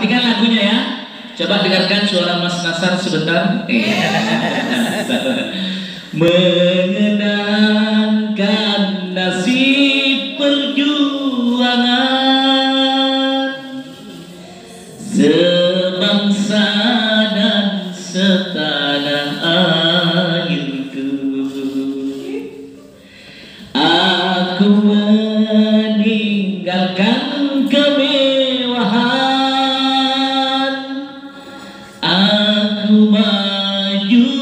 Perhatikan lagunya ya. Coba dengarkan suara Mas Nasar sebentar. Mengenangkan nasib perjuangan sebangsa dan setanah airku, aku meninggalkan kemewahan, aku maju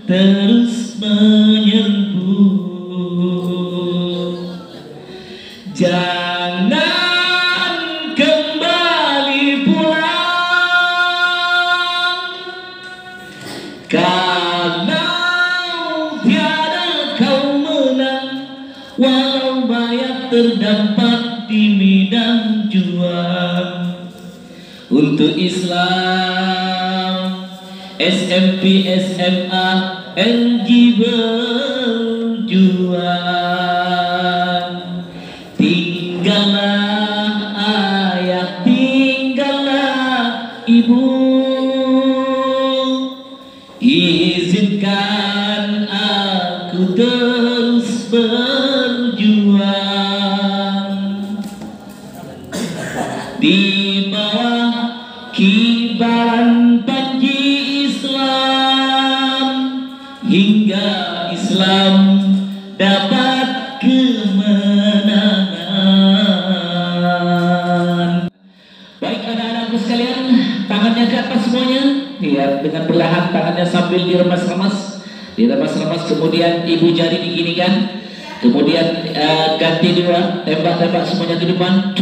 terus menyerbu. Jangan kembali pulang, kalau tiada kau menang, walau banyak terdapat di medan juang. Untuk Islam, SMP, SMA, LG berjuang. Tinggallah ayah, tinggallah ibu, izinkan aku terus berjuang. Di bawah kibaran panji Islam, hingga Islam dapat kemenangan. Baik anak-anakku sekalian, tangannya ke atas semuanya. Ya, dengan perlahan tangannya sambil diremas-remas, kemudian ibu jari diginikan, kemudian ganti dua, tembak-tembak semuanya ke depan.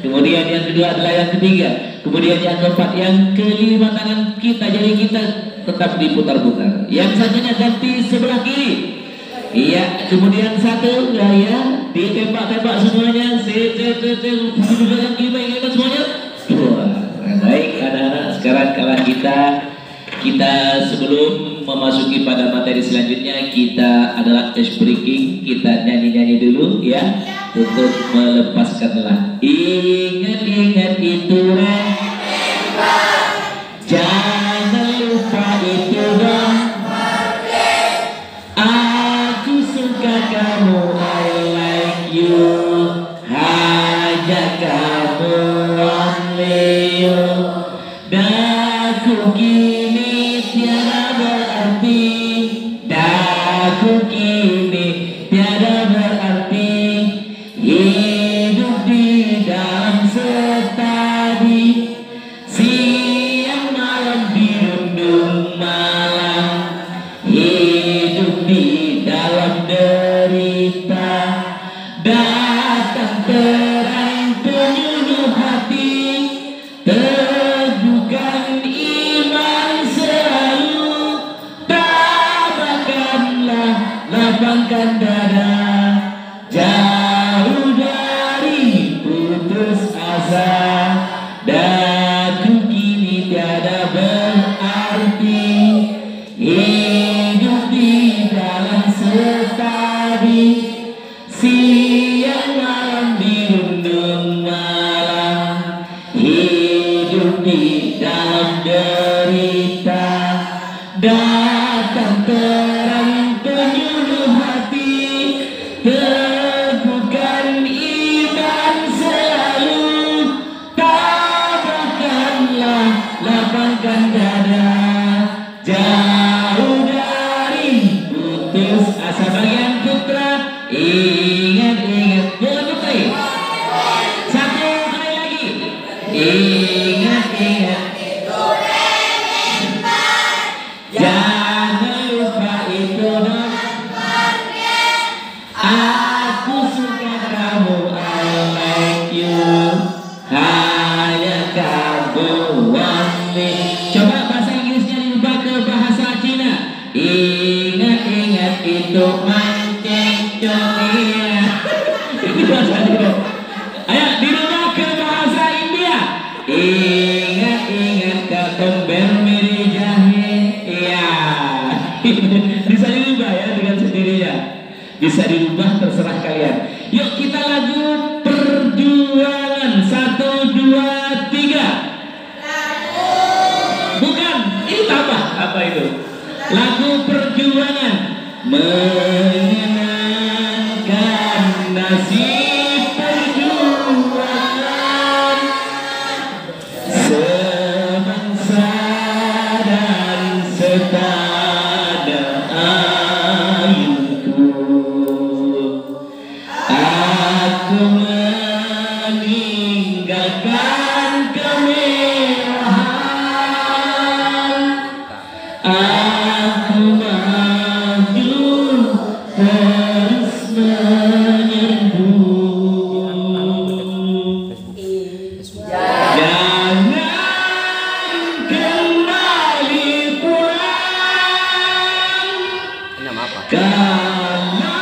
Kemudian yang kedua adalah yang ketiga, kemudian yang keempat, yang kelima, tangan kita, jari kita tetap diputar-putar. Yang satunya ganti sebelah kiri. Iya, kemudian satu, ya, ditembak-tembak semuanya. Semuanya. Baik anak-anak, sekarang kalau kita sebelum memasuki pada materi selanjutnya, kita adalah ice breaking, kita nyanyi-nyanyi dulu ya, untuk melepaskan lelah. Ingat-ingat itulah, jangan lupa itu dong. Aku suka kamu, I like you, hanya kamu, only you. Daku kini tiada berarti, daku kini tiada berarti. Hidup di dalam setadi, siang malam dirundung malam. Hidup di dalam derita, datang terang penyuluh hati. Teguhkan iman selalu, tabahkanlah, lapangkan dada. Jauh dari putus asa, daku kini tiada berarti. Hidup di dalam setadi, siang malam dirundung malam. Hidup di dalam derita, datang terang penyuluh hati. Teguhkan iman selalu, tabahkanlah, lapangkan dada. Jauh dari putus asa. Bagian putra, ingat-ingat putri. Satu kali lagi, ingat-ingat, jangan lupa itu dong. Aku suka kamu, I like you, hanya kamu, only. Coba bahasa Inggrisnya diubah ke bahasa Cina. Ingat-ingat itu mancing dunia. Itu bahasa Cina. Ayo dirubah ke bahasa India. Ingat-ingat ketomber meri jahe. Iya. Bisa dirubah ya dengan sendirinya. Bisa dirubah, terserah kalian. Yuk kita lagu perjuangan. 1, 2, menyenangkan nasib perjuangan sebangsa dan setanah airku. Aku meninggalkan kemewahan, aku maju terus menyerbu. Jangan kembali pulang, karena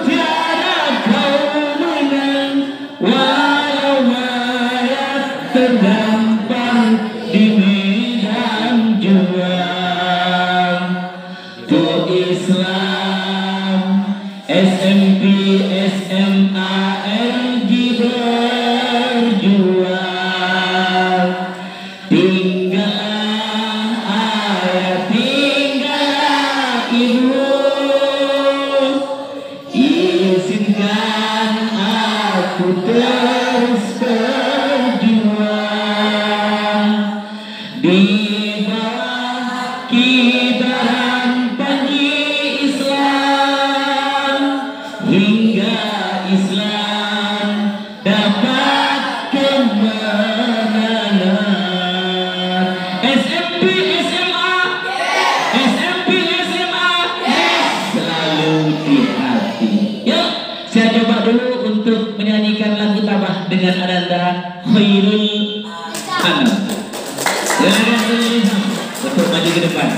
tiada kau menang, walau mayat terdampar di medan juang. Untuk Islam, SMP, SMA, LG berjuang. Tinggallah ayah, tinggallah ibu, izinkan aku terus berjuang di bawah kibaran panji Islam, hingga Islam dapat kemenangan. SMP, SMA, SMP, SMA, selalu di hati. Yuk, saya coba dulu untuk menyanyikan lagu tabah dengan Ananda Khairul Anam. Untuk maju ke depan.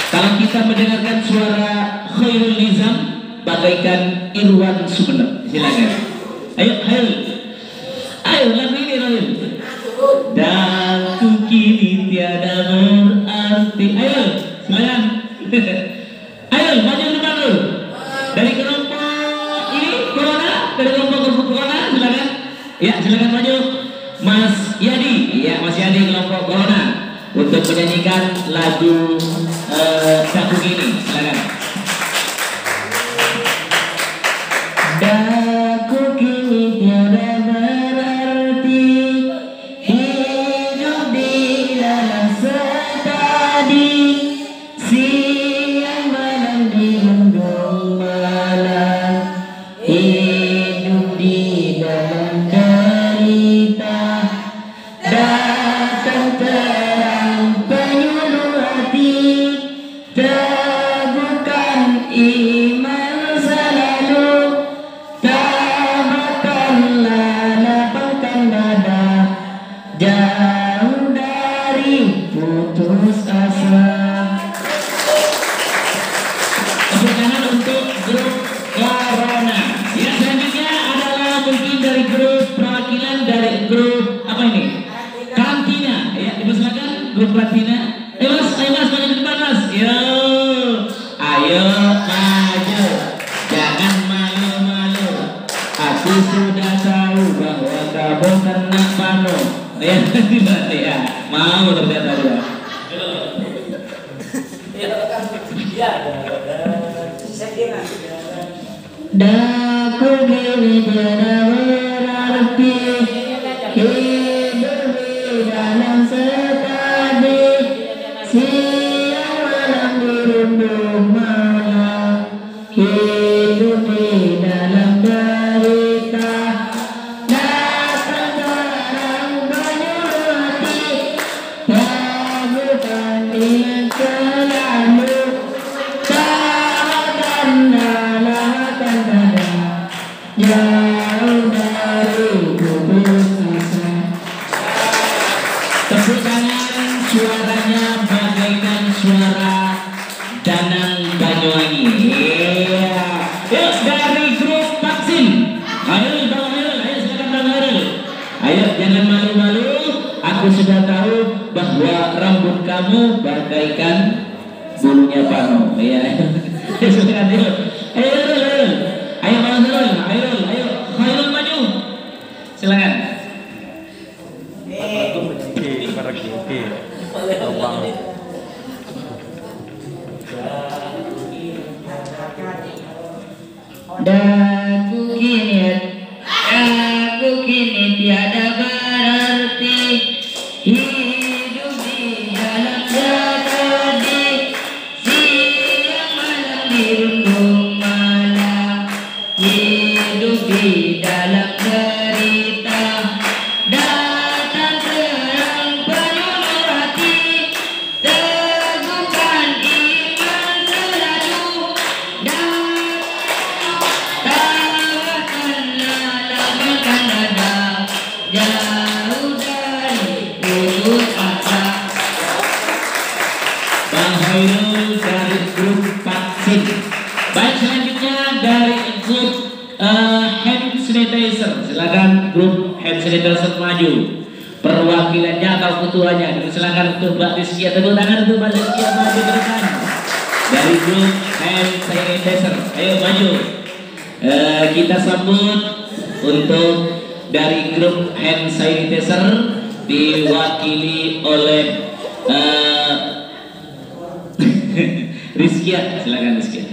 Kalau kita mendengarkan suara Khairul Nizam bagaikan Irwan Sumenep, silakan. Ayo, ayo, ayo lagu ini ayo. Daku kini tiada berarti. Ayo, silakan. Ayo, maju ke depan dulu. Dari kelompok ini Corona, dari kelompok Corona, silakan. Ya, silakan maju. Mas Yadi, ya Mas Yadi kelompok Corona untuk menyanyikan lagu Daku Kini, silakan. Daku kini tiada berarti, hidup di dalam setadi, siang malam di mendung malam, hidup di dalam derita, datang terang penyuluh hati, teguhkan iman selalu, tabahkanlah lapangkan dada, jauh dari putus asa. Tepuk tangan untuk grup Corona. Yang selanjutnya adalah mungkin dari grup perwakilan dari grup apa ini? Kantina. Ya, dipersilakan grup Kantina. Ayo mas, maju ke depan mas. Yo, ayo maju. Jangan malu-malu. Aku sudah tahu bahwa kamu kena pano. Ya, tidak ya. Mau ternyata dia. Daku gini tiada berarti, hidup di dalam setadi, siang malam dirundung malam, hidup di dalam derita, datang terang penyuluh hati, teguhkan iman selalu, jauh dari putus asa. Tepuk tangan, suaranya bagaikan suara Danang Banyuwangi. Iya. Yuk dari grup Vaksin. Ayo Bang Hairul, ayo silakan Bang Hairul. Ayo jangan malu-malu. Aku sudah tahu bahwa rambut kamu bagaikan bulunya pano. Iya. Silakan yuk. Ayo Hairul. Ayo Bang Hairul, ayo Hairul maju. Silakan. tiada berarti, hidup di dalam getadi, siang malam dirundung malam, hidup di dalam derita, datang terang penuh hati, teguhkan iman selalu, dan tawarkanlah lapangkan dada, jauh dari putus asa. Bang Hoirul dari grup Vaksin. Baik, selanjutnya dari grup hand sanitizer. Silakan grup hand sanitizer maju. Perwakilannya atau ketuanya. Silakan untuk Mbak Rizky, tepuk tangan untuk Mbak Rizky maju ke depan. Dari grup hand sanitizer, ayo maju. Kita sambut untuk dari grup hand sanitizer diwakili oleh Rizkia, silakan Rizkia.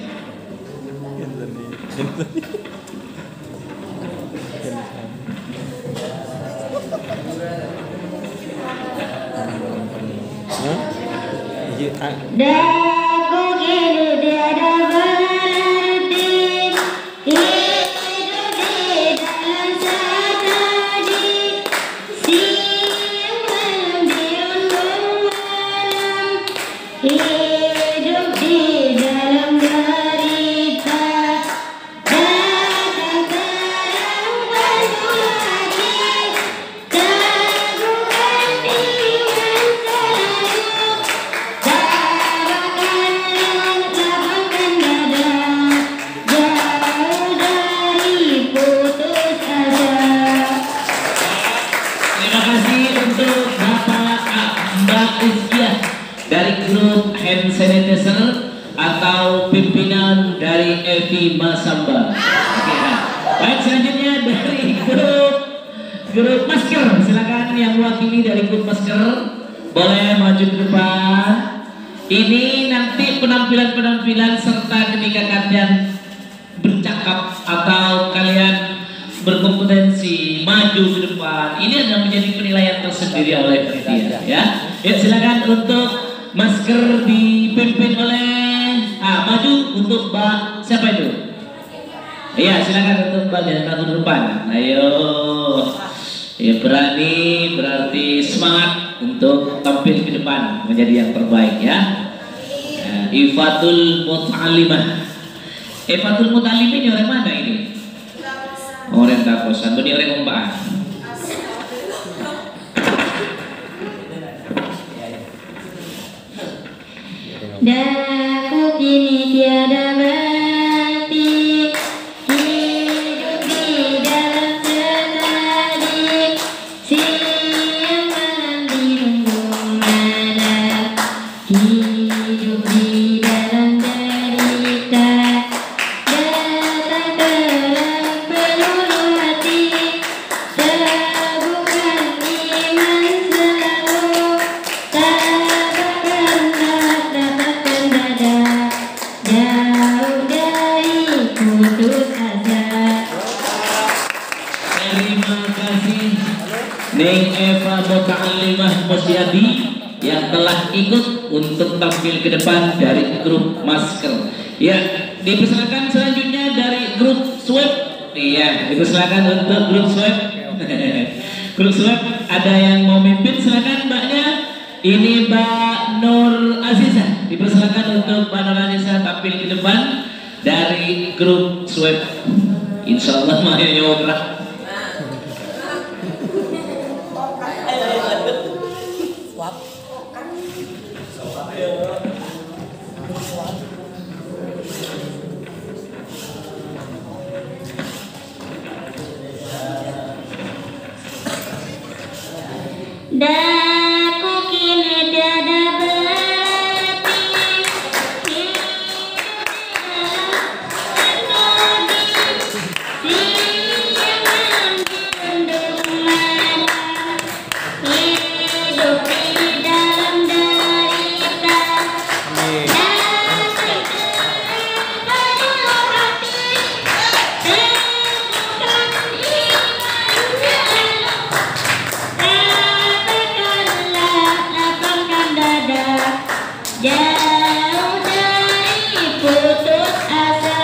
Daku kini tiada berarti, hidup di dalam sekadi, siang malam dirundung malam, hidup di dalam derita, datang terang penuh hati, teguhkan iman selalu, lapangkan dada, jauh dari putus asa. Terima kasih untuk Bapak Mbak Rizkia dari grup hand sanitizer atau pimpinan dari Evi Masamba. Oke, nah. Baik, selanjutnya dari grup masker. Silakan yang mewakili dari grup masker boleh maju ke depan. Ini nanti penampilan-penampilan serta ketika kalian bercakap atau kalian berkompetensi maju ke depan, ini adalah menjadi penilaian tersendiri oleh panitia, ya. Ya, silakan untuk masker dipimpin oleh maju untuk Mbak siapa itu? Iya, silakan untuk Mbak jangan takut ke depan. Ayo, ya berani berarti semangat untuk tampil ke depan menjadi yang terbaik, ya. Ifatul Mut'alimah. Ifatul Mut'alimah ini orang mana ini? Orang Takosan, ini orang Ombaan. Daku kini tiada berarti, hidup di dalam sekadi, siang malam dirundung malam, hidup di dalam derita, datang terang penuh hati, teguhkan iman selalu, lapangkan dada, jauh dari putus asa. Terima kasih Neng Eva Muta'alimah Musyadi yang telah ikut untuk tampil ke depan dari grup masker. Ya, dipersilakan selanjutnya dari grup swab. Iya, dipersilakan untuk grup swab. Grup swab ada yang mau mimpin, silakan Mbaknya. Ini Mbak Nur Aziza. Dipersilakan untuk Mbak Nur Aziza tampil ke depan dari grup swab. Insya Allah Maya Yogra. Daku kini tiada berarti, hidup di dalam sekadi, siang malam dirundung malam, hidup di dalam derita, datang terang penuh hati, teguhkan iman selalu, jauh dari putus asa.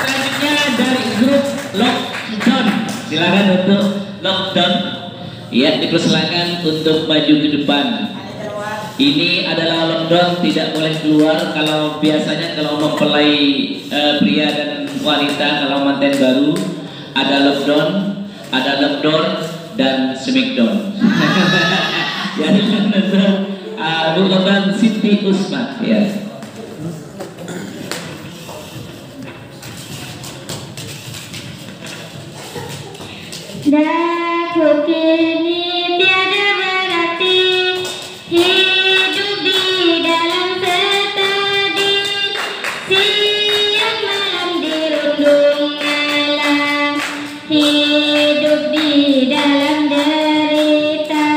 Selanjutnya dari grup Lockdown. Silakan untuk Lockdown. Ya, dipersilakan untuk maju ke depan. Ini adalah lockdown, tidak boleh keluar. Kalau biasanya kalau mempelai pria dan wanita, kalau manten baru ada lockdown, ada lockdown dan smackdown. Jadi untuk lockdown Siti Usman ya. Daku kini tiada berarti, hidup di dalam setadi, siang malam dirundung alam, hidup di dalam derita.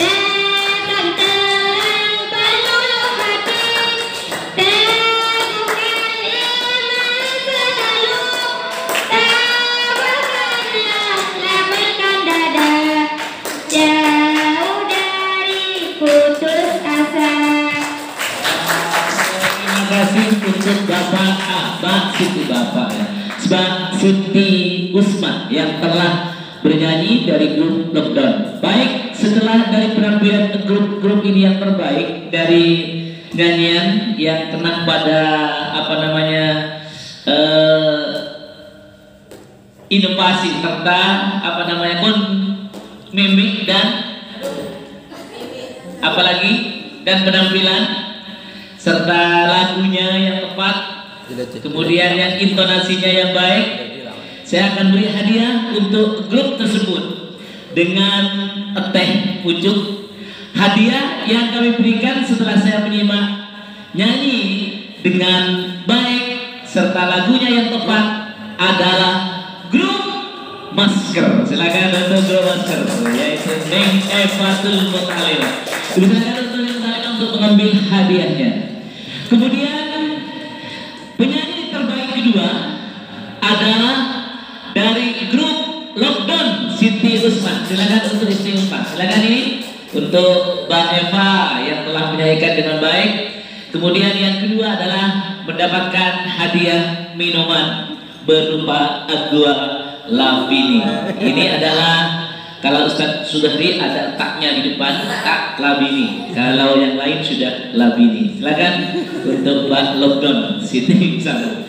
Datang terang peluluh hati, teguhkan iman selalu, tabahkanlah lapangkan dada, jauh dari putus asa. Terima kasih untuk Mbak Siti Usman yang telah bernyanyi dari grup Lockdown. Baik, setelah dari penampilan grup-grup ini yang terbaik dari nyanyian yang kena pada inovasi serta mimik dan apalagi dan penampilan serta lagunya yang tepat, kemudian yang intonasinya yang baik, saya akan beri hadiah untuk grup tersebut dengan teh pucuk. Hadiah yang kami berikan setelah saya menyimak nyanyi dengan baik serta lagunya yang tepat adalah grup Masker. Silakan untuk grup Masker, yaitu Neng Evatul Mutalim. Silakan untuk mengambil hadiahnya. Kemudian penyanyi terbaik kedua adalah dari grup Lockdown Siti Usman. Silakan untuk Siti Usman. Silakan ini untuk Mbak Eva yang telah menyanyikan dengan baik. Kemudian yang kedua adalah mendapatkan hadiah minuman berupa Aqua Lavini. Ini adalah kalau Ustadz Sudahri ada taknya di depan, tak Lavini. Kalau yang lain sudah Lavini. Silakan untuk Mbak Lockdown Siti Usman.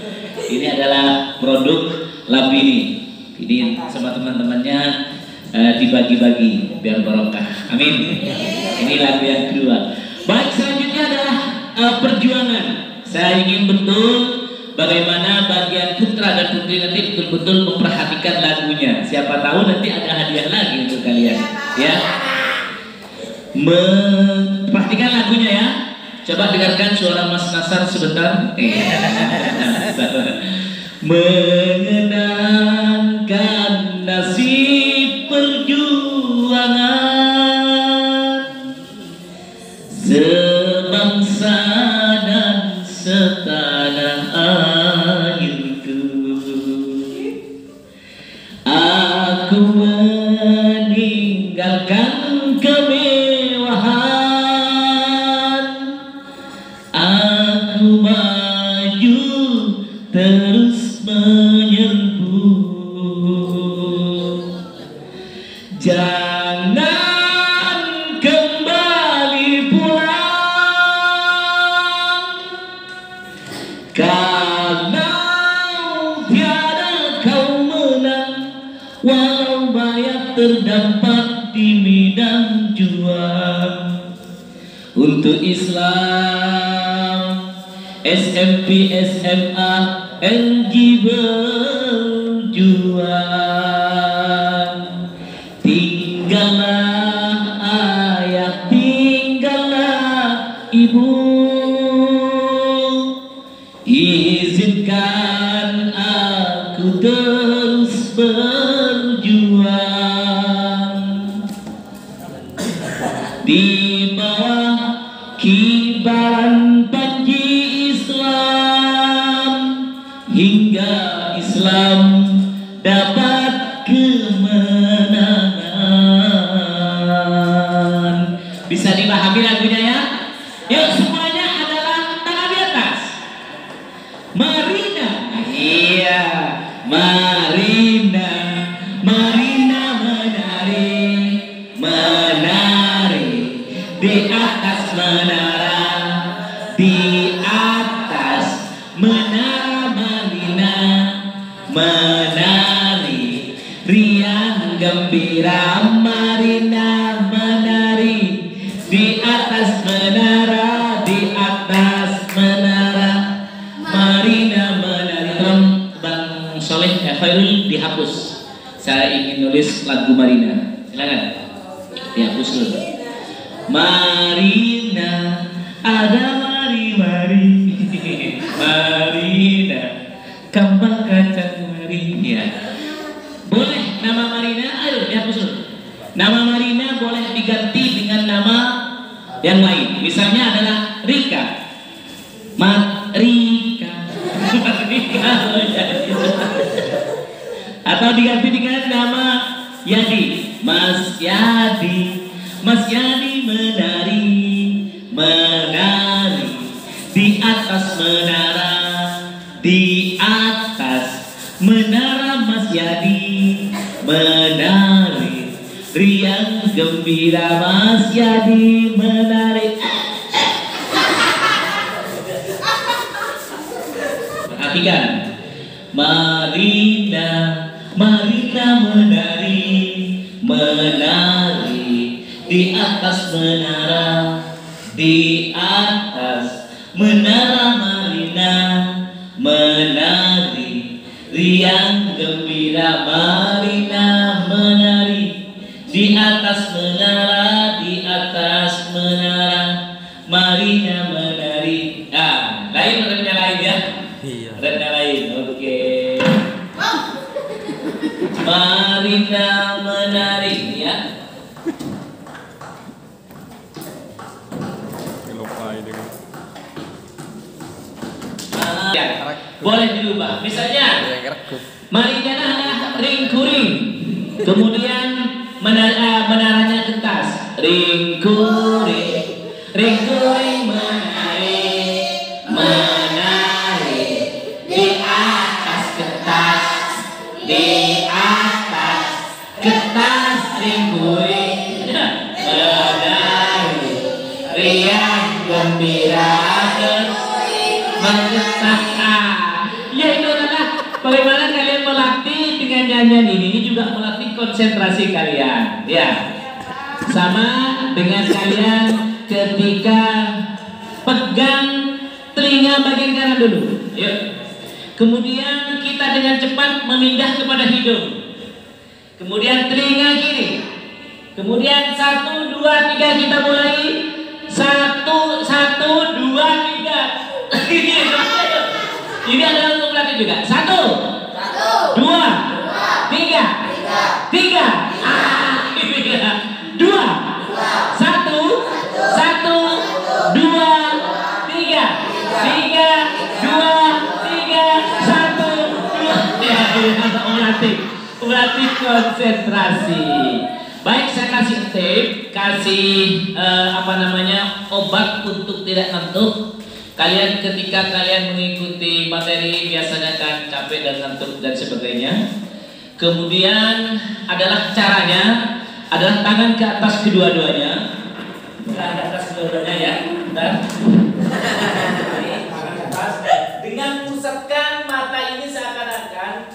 Ini adalah produk Lavini. Ini sama teman-temannya dibagi-bagi biar barokah. Amin. Ini lagu yang kedua. Baik, selanjutnya adalah perjuangan. Saya ingin betul bagaimana bagian putra dan putri nanti betul-betul memperhatikan lagunya. Siapa tahu nanti ada hadiah lagi untuk kalian. Ya. Perhatikan lagunya ya. Coba dengarkan suara Mas Nasar sebentar. Mengenangkan nasib perjuangan sebangsa dan setanah airku, aku meninggalkan kemewahan, aku maju terus menyerbu. Jangan kembali pulang, kalau tiada kau menang, walau mayat terdampar di medan juang. Untuk Islam, SMP, SMA, LG berjuang. Tinggallah ayah, tinggallah ibu, izinkan aku terus berjuang di bawah kibaran panji Islam hingga Islam dapat kemenangan. Bisa dipahami lagunya ya? menara, di atas menara Marina, menari riang gembira. Marina menari di atas menara, di atas menara. Marina menari. Tolong Bang Soleh Khairul dihapus. Saya ingin nulis lagu Marina. Silakan dihapus dulu. Marina, ada mari-mari. Marina, kembang kacang mari. Ya. Boleh nama Marina, ayo dihapus dulu. Nama Marina boleh diganti dengan nama yang lain. Misalnya adalah Rika. Rika. Rika. Atau diganti dengan nama Yadi. Mas Yadi. Mas Yadi menari, menari di atas menara, di atas menara. Mas Yadi menari riang gembira. Mas Yadi menari. Perhatikan. Marina, Marina menari, menari di atas menara, di atas menara. Marina menari riang gembira. Marina menari di atas menara, di atas menara. Marina menari. Ah, lain rednya lain ya. Iya. Rednya lain. Oke. Marina menari ya. Boleh dirubah. Misalnya Marina adalah ring kuring, kemudian menaranya kertas. Ring kuring, ring kuring menari, menari di atas kertas, di atas kertas. Ring kuring menari riang gembira. Ya itu adalah bagaimana kalian melatih dengan nyanyian ini. Ini juga melatih konsentrasi kalian. Ya, sama dengan kalian ketika pegang telinga bagian kanan dulu. Yuk. Kemudian kita dengan cepat memindah kepada hidung. Kemudian telinga kiri. Kemudian 1, 2, 3 kita mulai. 1, 2, 3. Ini adalah untuk melatih juga. 1, 2, 3, 3. 2, 1, 2, 2, 3, 2, 3, 1, 2. Melatih konsentrasi. Baik, saya kasih tape, kasih obat untuk tidak ngantuk. Kalian ketika kalian mengikuti materi biasanya kan capek dan ngantuk dan sebagainya. Kemudian adalah caranya adalah tangan ke atas kedua-duanya. Tangan ke atas kedua-duanya ya. Dan tangan ke atas dengan pusatkan mata ini seakan-akan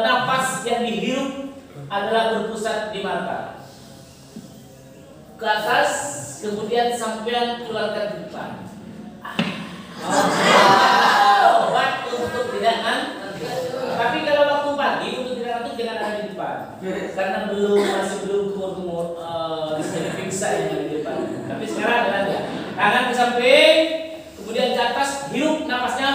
napas yang dihirup adalah berpusat di mata. Ke atas, kemudian sampai keluarkan ke depan. Obat untuk tidak ngantuk. Tapi kalau waktu pagi untuk tidak ngantuk jangan ada di depan, karena masih belum kumur-kumur disini pingsa yang ada di depan. Tapi sekarang ada tangan ke samping, kemudian ke atas, hirup napasnya.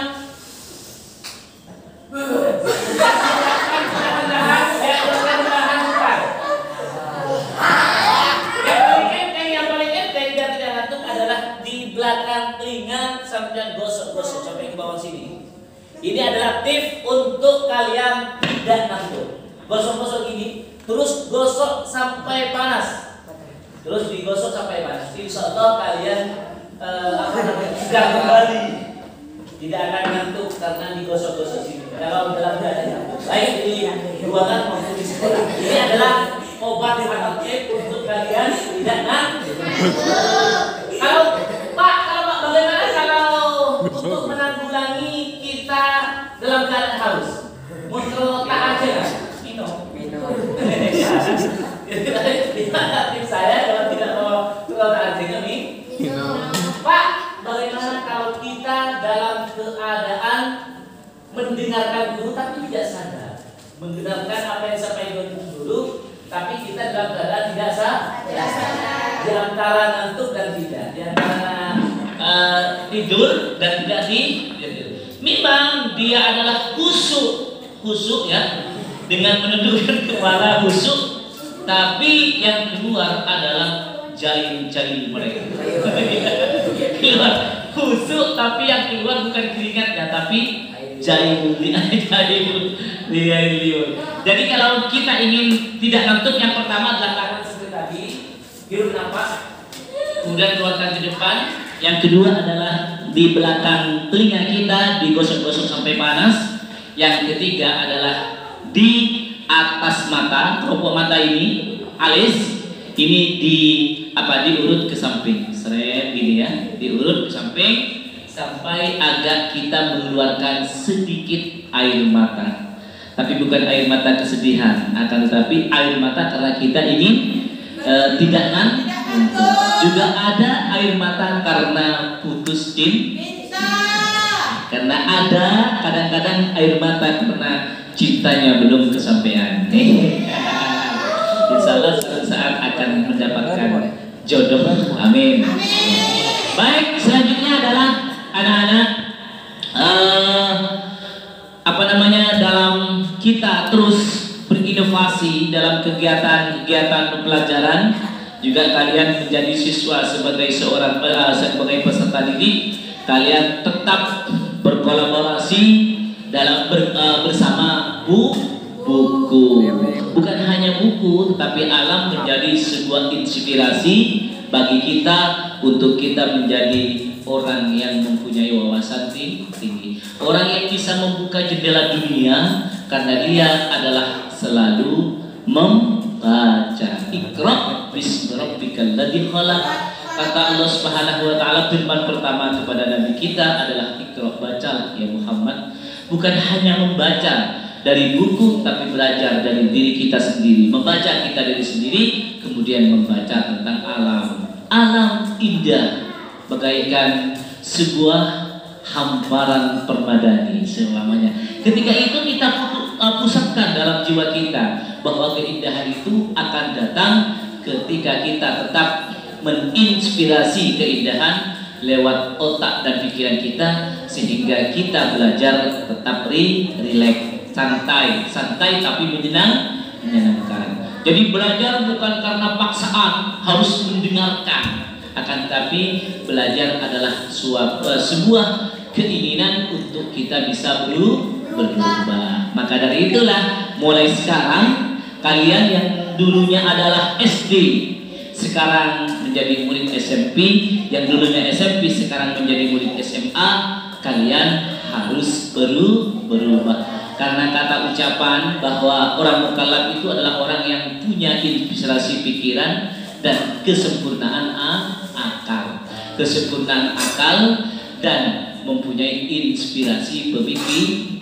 Yang paling enteng biar tidak ngantuk adalah di belakang telinga sampai gosok-gosok sampai ke bawah sini. Ini adalah tips untuk kalian tidak ngantuk. Gosok-gosok gini, terus gosok sampai panas. Terus digosok sampai panas. Insya Allah kalian sudah kembali. Tidak akan ngantuk karena digosok-gosok sini. Kalau dalam keadaan ngantuk. Baik di ruangan maupun di sekolah. Ini adalah obat untuk kalian tidak ngantuk. Kalau Pak Gimana tim saya kalau tidak mau tukar anjingnya nih? Pak, bagaimana kalau kita dalam keadaan mendengarkan guru tapi tidak sadar, mendengarkan apa yang disampaikan guru, tapi kita dalam keadaan tidak sadar, di antara ngantuk dan tidak, di antara tidur dan tidak tidur. Memang dia adalah khusyuk ya, dengan menundukkan kepala khusyuk, tapi yang keluar adalah jahil-jahil mereka. Keluar khusyuk tapi yang keluar bukan keringatnya tapi jahil. Jadi kalau kita ingin tidak ngantuk, yang pertama adalah tangan seperti tadi, hirup nafas, kemudian keluarkan ke depan. Yang kedua adalah di belakang telinga kita digosok-gosok sampai panas. Yang ketiga adalah di atas mata, kelopak mata ini, alis ini diurut ke samping, seret gini ya, diurut ke samping sampai agak kita mengeluarkan sedikit air mata. Tapi bukan air mata kesedihan, akan tetapi air mata karena kita ingin tidak ngantuk. Juga ada air mata karena putus cinta. Karena ada kadang-kadang air mata karena cintanya belum kesampaian. Insya Allah suatu saat akan mendapatkan jodoh. Amin. Baik, selanjutnya adalah anak-anak dalam kita terus berinovasi dalam kegiatan pembelajaran. Juga kalian menjadi siswa sebagai sebagai peserta didik, kalian tetap berkolaborasi dalam bersama buku. Bukan hanya buku, tetapi alam menjadi sebuah inspirasi bagi kita untuk kita menjadi orang yang mempunyai wawasan tinggi, orang yang bisa membuka jendela dunia karena dia adalah selalu membaca. Iqra bismi rabbikal ladzi khalaq. Kata Allah Subhanahu wa taala, firman pertama kepada nabi kita adalah Iqra, baca ya Muhammad. Bukan hanya membaca dari buku, tapi belajar dari diri kita sendiri. Membaca kita dari sendiri, kemudian membaca tentang alam indah, bagaikan sebuah hamparan permadani selamanya. Ketika itu kita pusatkan dalam jiwa kita bahwa keindahan itu akan datang ketika kita tetap menginspirasi keindahan lewat otak dan pikiran kita, sehingga kita belajar tetap rileks, santai tapi menyenangkan. Jadi belajar bukan karena paksaan harus mendengarkan, akan tapi belajar adalah sebuah keinginan untuk kita bisa berubah. Maka dari itulah mulai sekarang kalian yang dulunya adalah SD sekarang menjadi murid SMP, yang dulunya SMP sekarang menjadi murid SMA, kalian harus berubah. Karena kata ucapan bahwa orang mukallaf itu adalah orang yang punya inspirasi pikiran dan kesempurnaan akal. Kesempurnaan akal dan mempunyai inspirasi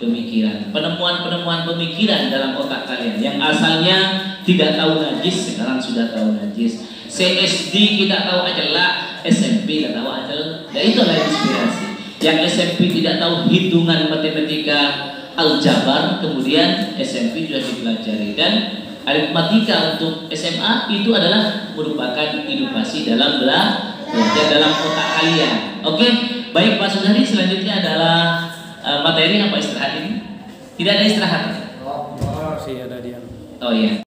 pemikiran, penemuan pemikiran dalam otak kalian yang asalnya tidak tahu najis sekarang sudah tahu najis. CSD kita tahu ajalah, SMP tidak tahu ajal, dan itulah inspirasi. Yang SMP tidak tahu hitungan matematika aljabar, kemudian SMP sudah dipelajari, dan aritmatika untuk SMA itu adalah merupakan inovasi dalam belajar dalam otak kalian. Oke, baik Pak Sudari, selanjutnya adalah materi apa istirahat ini? Tidak ada istirahat. Sih ada dia. Oh iya.